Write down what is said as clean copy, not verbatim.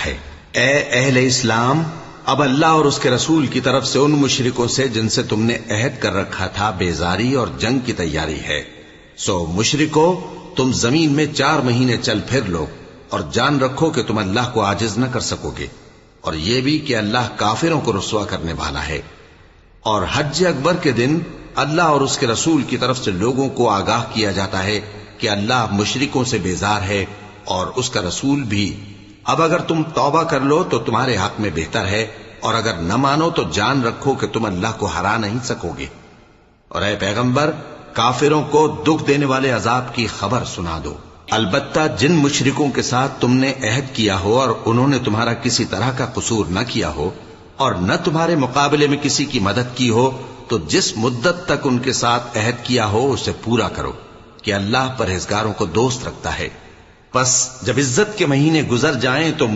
ہے۔ اے اہل اسلام، اب اللہ اور اس کے رسول کی طرف سے ان مشرکوں سے جن سے تم نے عہد کر رکھا تھا بیزاری اور جنگ کی تیاری ہے۔ سو مشرکو، تم زمین میں 4 مہینے چل پھر لو اور جان رکھو کہ تم اللہ کو عاجز نہ کر سکو گے، اور یہ بھی کہ اللہ کافروں کو رسوا کرنے والا ہے۔ اور حج اکبر کے دن اللہ اور اس کے رسول کی طرف سے لوگوں کو آگاہ کیا جاتا ہے کہ اللہ مشرکوں سے بیزار ہے اور اس کا رسول بھی۔ اب اگر تم توبہ کر لو تو تمہارے حق میں بہتر ہے، اور اگر نہ مانو تو جان رکھو کہ تم اللہ کو ہرا نہیں سکو گے۔ اور اے پیغمبر، کافروں کو دکھ دینے والے عذاب کی خبر سنا دو۔ البتہ جن مشرکوں کے ساتھ تم نے عہد کیا ہو اور انہوں نے تمہارا کسی طرح کا قصور نہ کیا ہو اور نہ تمہارے مقابلے میں کسی کی مدد کی ہو، تو جس مدت تک ان کے ساتھ عہد کیا ہو اسے پورا کرو، کہ اللہ پرہیزگاروں کو دوست رکھتا ہے۔ پس جب عزت کے مہینے گزر جائیں تو